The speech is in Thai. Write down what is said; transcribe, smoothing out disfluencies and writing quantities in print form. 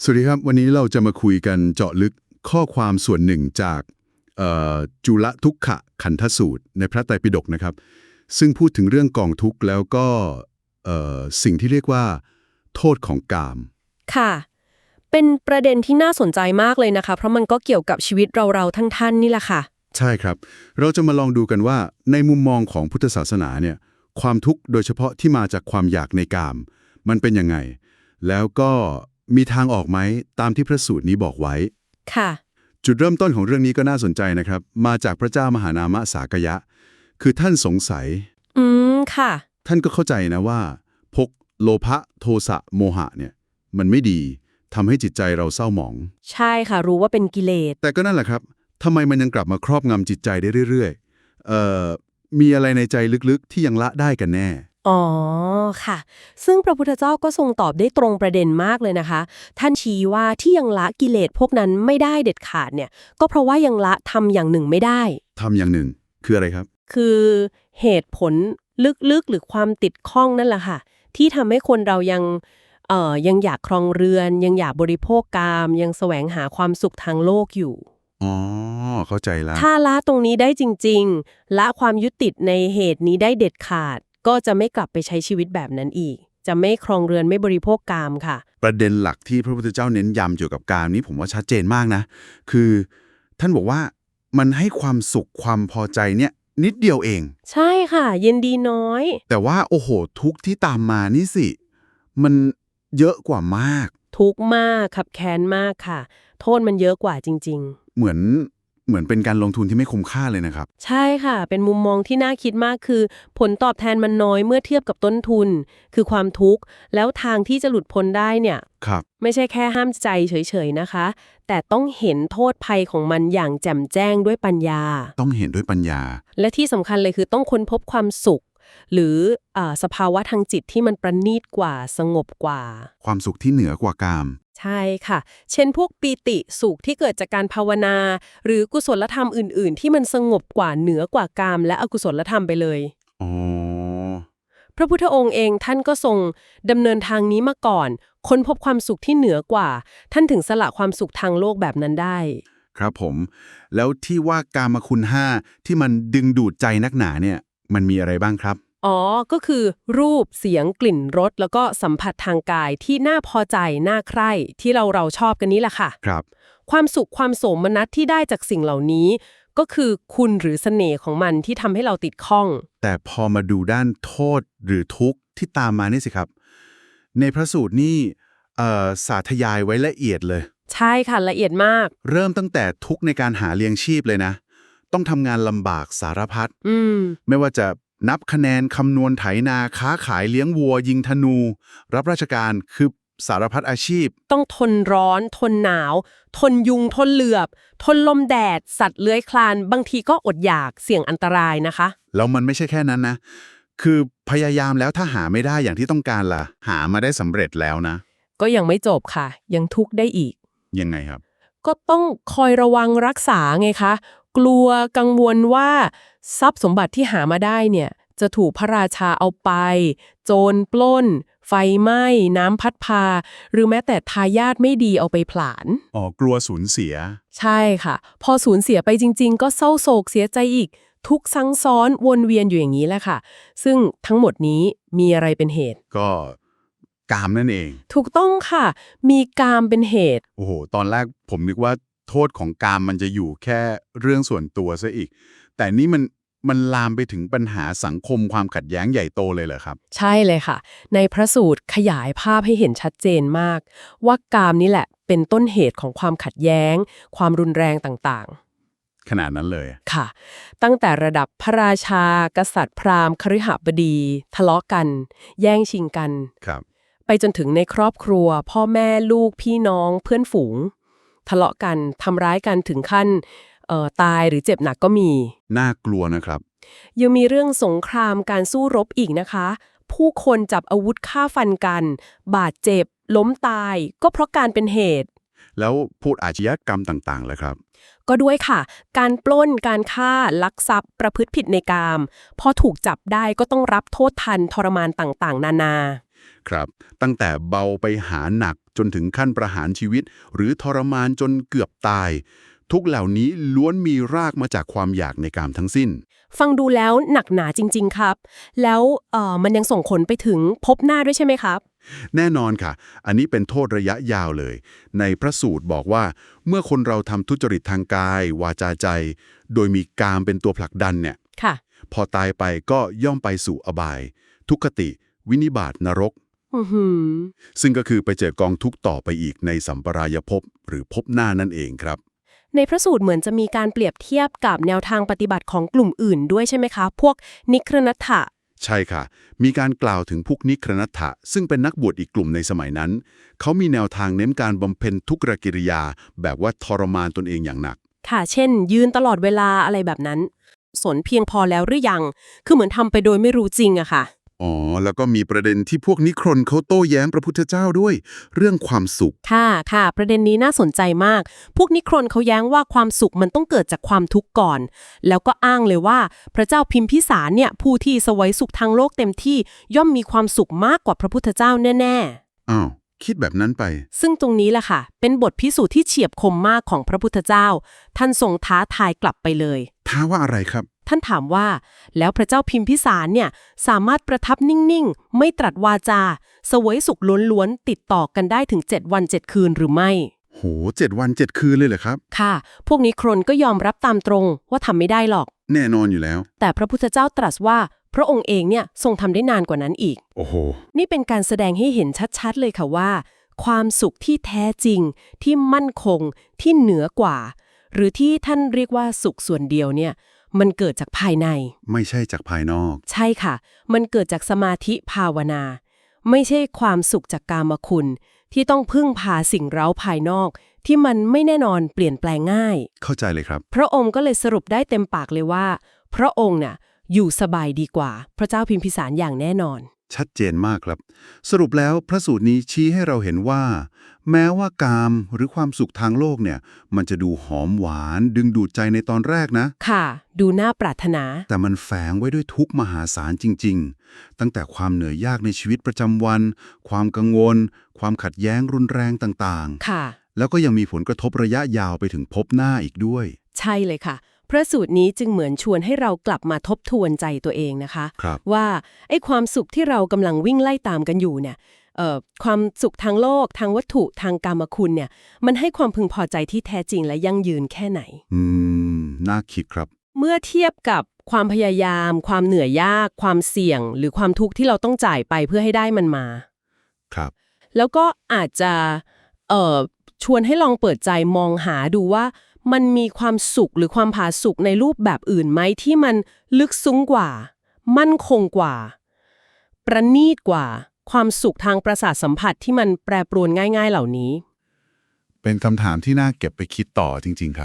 สวัสดีครับวันนี้เราจะมาคุยกันเจาะลึกข้อความส่วนหนึ่งจากจุลทุกขขันธสูตรในพระไตรปิฎกนะครับซึ่งพูดถึงเรื่องกองทุกข์แล้วก็สิ่งที่เรียกว่าโทษของกามค่ะ เป็นประเด็นที่น่าสนใจมากเลยนะคะ เพราะมันก็เกี่ยวกับชีวิตเราทั้งท่านนี่แหละค่ะ ใช่ครับเราจะมาลองดูกันว่าในมุมมองของพุทธศาสนาเนี่ยความทุกข์โดยเฉพาะที่มาจากความอยากในกามมันเป็นยังไงแล้วก็มีทางออกไหมตามที่พระสูตรนี้บอกไว้ ค่ะ จุดเริ่มต้นของเรื่องนี้ก็น่าสนใจนะครับมาจากพระเจ้ามหานามสากยะคือท่านสงสัยค่ะ ท่านก็เข้าใจนะว่าพกโลภะโทสะโมหะเนี่ยมันไม่ดีทำให้จิตใจเราเศร้าหมองใช่ค่ะ รู้ว่าเป็นกิเลส แต่ก็นั่นแหละครับทำไมมันยังกลับมาครอบงำจิตใจได้เรื่อยๆมีอะไรในใจลึกๆที่ยังละได้กันแน่ อ๋อ ค่ะ ซึ่งพระพุทธเจ้าก็ทรงตอบได้ตรงประเด็นมากเลยนะคะ ท่านชี้ว่าที่ยังละกิเลสพวกนั้นไม่ได้เด็ดขาดเนี่ย ก็เพราะว่ายังละทำอย่างหนึ่งไม่ได้ ทำอย่างหนึ่งคืออะไรครับคือเหตุผลลึกๆหรือความติดข้องนั่นแหละค่ะที่ทำให้คนเรายังอยากครองเรือนยังอยากบริโภคกามยังแสวงหาความสุขทางโลกอยู่อ๋อเข้าใจแล้วถ้าละตรงนี้ได้จริงๆละความยึดติดในเหตุนี้ได้เด็ดขาดก็จะไม่กลับไปใช้ชีวิตแบบนั้นอีกจะไม่ครองเรือนไม่บริโภคกามค่ะประเด็นหลักที่พระพุทธเจ้าเน้นย้ำเกี่ยวกับการนี้ผมว่าชัดเจนมากนะคือท่านบอกว่ามันให้ความสุขความพอใจเนี่ยนิดเดียวเอง ใช่ค่ะเย็นดีน้อยแต่ว่าโอ้โหทุกข์ที่ตามมานี่สิมันเยอะกว่ามากทุกข์มากขับแค้นมากค่ะโทษมันเยอะกว่าจริงๆเหมือนเป็นการลงทุนที่ไม่คุ้มค่าเลยนะครับใช่ค่ะ เป็นมุมมองที่น่าคิดมากคือผลตอบแทนมันน้อยเมื่อเทียบกับต้นทุน คือความทุกข์ แล้วทางที่จะหลุดพ้นได้เนี่ยครับไม่ใช่แค่ห้ามใจเฉยๆนะคะ แต่ต้องเห็นโทษภัยของมันอย่างแจ่มแจ้งด้วยปัญญา ต้องเห็นด้วยปัญญาและที่สำคัญเลยคือต้องค้นพบความสุข หรือสภาวะทางจิตที่มันประณีตกว่าสงบกว่า ความสุขที่เหนือกว่ากามใช่ค่ะ เช่นพวกปีติสุขที่เกิดจากการภาวนา หรือกุศลธรรมอื่นๆที่มันสงบกว่าเหนือกว่ากามและอกุศลธรรมไปเลย อ๋อพระพุทธองค์เองท่านก็ทรงดำเนินทางนี้มาก่อนค้นพบความสุขที่เหนือกว่า ท่านถึงสละความสุขทางโลกแบบนั้นได้ ครับผมแล้วที่ว่ากามคุณห้าที่มันดึงดูดใจนักหนาเนี่ยมันมีอะไรบ้างครับอ๋อ ก็คือรูปเสียงกลิ่นรสแล้วก็สัมผัสทางกายที่น่าพอใจน่าใคร่ที่เราชอบกันนี้แหละค่ะครับความสุขความโสมนัสที่ได้จากสิ่งเหล่านี้ ก็คือคุณหรือเสน่ห์ของมันที่ทำให้เราติดข้องแต่พอมาดูด้านโทษหรือทุกข์ที่ตามมานี่สิครับในพระสูตรนี่สาธยายไว้ละเอียดเลยใช่ค่ะละเอียดมากเริ่มตั้งแต่ทุกข์ในการหาเลี้ยงชีพเลยนะต้องทำงานลำบากสารพัดไม่ว่าจะนับคะแนนคำนวณไถนาค้าขายเลี้ยงวัวยิงธนู รับราชการคือสารพัดอาชีพต้องทนร้อนทนหนาวทนยุงทนเหลือบทนลมแดดสัตว์เลื้อยคลานบางทีก็อดอยากเสี่ยงอันตรายนะคะแล้วมันไม่ใช่แค่นั้นนะคือพยายามแล้วถ้าหาไม่ได้อย่างที่ต้องการล่ะหามาได้สำเร็จแล้วนะก็ยังไม่จบค่ะยังทุกข์ได้อีกยังไงครับก็ต้องคอยระวังรักษาไงคะกลัวกังวลว่าทรัพย์สมบัติที่หามาได้เนี่ยจะถูกพระราชาเอาไปโจรปล้นไฟไหม้น้ำพัดพาหรือแม้แต่ทายาทไม่ดีเอาไปผลาญอ๋อกลัวสูญเสียใช่ค่ะพอสูญเสียไปจริงๆก็เศร้าโศกเสียใจอีกทุกข์ซ้ำซ้อนวนเวียนอยู่อย่างนี้แหละค่ะซึ่งทั้งหมดนี้มีอะไรเป็นเหตุก็กามนั่นเองถูกต้องค่ะมีกามเป็นเหตุโอ้โหตอนแรกผมนึกว่าโทษของกามมันจะอยู่แค่เรื่องส่วนตัวซะอีกแต่นี่มันลามไปถึงปัญหาสังคมความขัดแย้งใหญ่โตเลยเหรอครับใช่เลยค่ะในพระสูตรขยายภาพให้เห็นชัดเจนมากว่ากามนี่แหละเป็นต้นเหตุของความขัดแย้งความรุนแรงต่างขนาดนั้นเลยๆค่ะตั้งแต่ระดับพระราชากษัตริย์พราหมณ์คฤหบดีทะเลาะกันแย่งชิงกันครับไปจนถึงในครอบครัวพ่อแม่ลูกพี่น้องเพื่อนฝูงทะเลาะกันทำร้ายกันถึงขั้นตายหรือเจ็บหนักก็มีน่ากลัวนะครับยังมีเรื่องสงครามการสู้รบอีกนะคะผู้คนจับอาวุธฆ่าฟันกันบาดเจ็บล้มตายก็เพราะการเป็นเหตุแล้วพูดอาชญากรรมต่างๆเลยครับก็ด้วยค่ะการปล้นการฆ่าลักทรัพย์ประพฤติผิดในกามพอถูกจับได้ก็ต้องรับโทษทันทรมานต่างๆนานา ครับ ตั้งแต่เบาไปหาหนักจนถึงขั้นประหารชีวิต หรือทรมานจนเกือบตาย ทุกเหล่านี้ล้วนมีรากมาจากความอยากในกามทั้งสิ้น ฟังดูแล้วหนักหนาจริงๆครับแล้วมันยังส่งผลไปถึงภพหน้าด้วยใช่ไหมครับแน่นอนค่ะ อันนี้เป็นโทษระยะยาวเลย ในพระสูตรบอกว่า เมื่อคนเราทำทุจริตทางกาย วาจาใจ โดยมีกามเป็นตัวผลักดันเนี่ย ค่ะพอตายไปก็ย่อมไปสู่อบาย ทุกขติ วินิบาตนรก อือหือ ซึ่งก็คือไปเจอกองทุกข์ต่อไปอีกในสัมปรายภพหรือภพหน้านั่นเองครับ ในพระสูตรเหมือนจะมีการเปรียบเทียบกับแนวทางปฏิบัติของกลุ่มอื่นด้วยใช่ไหมคะ พวกนิครนัตถะ ใช่ค่ะ มีการกล่าวถึงพวกนิครนัตถะซึ่งเป็นนักบวชอีกกลุ่มในสมัยนั้น เขามีแนวทางเน้นการบำเพ็ญทุกขกิริยา แบบว่าทรมานตนเองอย่างหนัก ค่ะ เช่น ยืนตลอดเวลาอะไรแบบนั้น สนเพียงพอแล้วหรือยัง คือเหมือนทำไปโดยไม่รู้จริงอะค่ะ อ๋อ แล้วก็มีประเด็นที่พวกนิครนเขาโต้แย้งพระพุทธเจ้าด้วย เรื่องความสุข ค่ะ ประเด็นนี้น่าสนใจมาก พวกนิครนเขาแย้งว่าความสุขมันต้องเกิดจากความทุกข์ก่อน แล้วก็อ้างเลยว่าพระเจ้าพิมพิสารเนี่ยผู้ที่เสวยสุขทางโลกเต็มที่ย่อมมีความสุขมากกว่าพระพุทธเจ้าแน่ๆ อ้าว คิดแบบนั้นไป ซึ่งตรงนี้แหละค่ะ เป็นบทพิสูจน์ที่เฉียบคมมากของพระพุทธเจ้า ท่านทรงท้าทายกลับไปเลย ท้าว่าอะไรครับ ท่านถามว่า แล้วพระเจ้าพิมพิสารเนี่ยสามารถประทับนิ่งๆ ไม่ตรัสวาจาเสวยสุขล้วนๆ ติดต่อกันได้ถึง 7 วัน 7 คืนหรือไม่ โห 7 วัน 7 คืนเลยเหรอครับ ค่ะ พวกนี้ครนก็ยอมรับตามตรงว่าทำไม่ได้หรอก แน่นอนอยู่แล้ว แต่พระพุทธเจ้าตรัสว่าพระองค์เองเนี่ยทรงทำได้นานกว่านั้นอีก โอ้โห นี่เป็นการแสดงให้เห็นชัดๆ เลยค่ะว่า ความสุขที่แท้จริง ที่มั่นคง ที่เหนือกว่า หรือที่ท่านเรียกว่าสุขส่วนเดียวเนี่ย มันเกิดจากภายใน ไม่ใช่จากภายนอก ใช่ค่ะ มันเกิดจากสมาธิภาวนา ไม่ใช่ความสุขจากกามคุณ ที่ต้องพึ่งพาสิ่งเร้าภายนอก ที่มันไม่แน่นอนเปลี่ยนแปลงง่าย เข้าใจเลยครับ พระองค์ก็เลยสรุปได้เต็มปากเลยว่า พระองค์น่ะอยู่สบายดีกว่า พระเจ้าพิมพิสารอย่างแน่นอน ชัดเจนมากครับ สรุปแล้วพระสูตรนี้ชี้ให้เราเห็นว่า แม้ว่ากามหรือความสุขทางโลกเนี่ย มันจะดูหอมหวานดึงดูดใจในตอนแรกนะ ค่ะ ดูน่าปรารถนา แต่มันแฝงไว้ด้วยทุกข์มหาศาลจริงๆ ตั้งแต่ความเหนื่อยยากในชีวิตประจำวัน ความกังวล ความขัดแย้งรุนแรงต่างค่ะ ๆ แล้วก็ยังมีผลกระทบระยะยาวไปถึงภพหน้าอีกด้วย ใช่เลยค่ะ พระสูตรนี้จึงเหมือนชวนให้เรากลับมาทบทวนใจตัวเองนะคะ ครับ ว่าไอ้ความสุขที่เรากำลังวิ่งไล่ตามกันอยู่เนี่ยความสุขทางโลกทางวัตถุทางกามคุณเนี่ยมันให้ความพึงพอใจที่แท้จริงและยั่งยืนแค่ไหน น่าคิดครับ เมื่อเทียบกับความพยายาม ความเหนื่อยยาก ความเสี่ยง หรือความทุกข์ที่เราต้องจ่ายไปเพื่อให้ได้มันมา ครับ แล้วก็อาจจะชวนให้ลองเปิดใจมองหาดูว่ามันมีความสุขหรือความผาสุกในรูปแบบอื่นไหมที่มันลึกซึ้งกว่า มั่นคงกว่า ประณีตกว่า ความสุขทางประสาทสัมผัสที่มันแปรปรวนง่ายๆเหล่านี้ เป็นคำถามที่น่าเก็บไปคิดต่อจริงๆครับ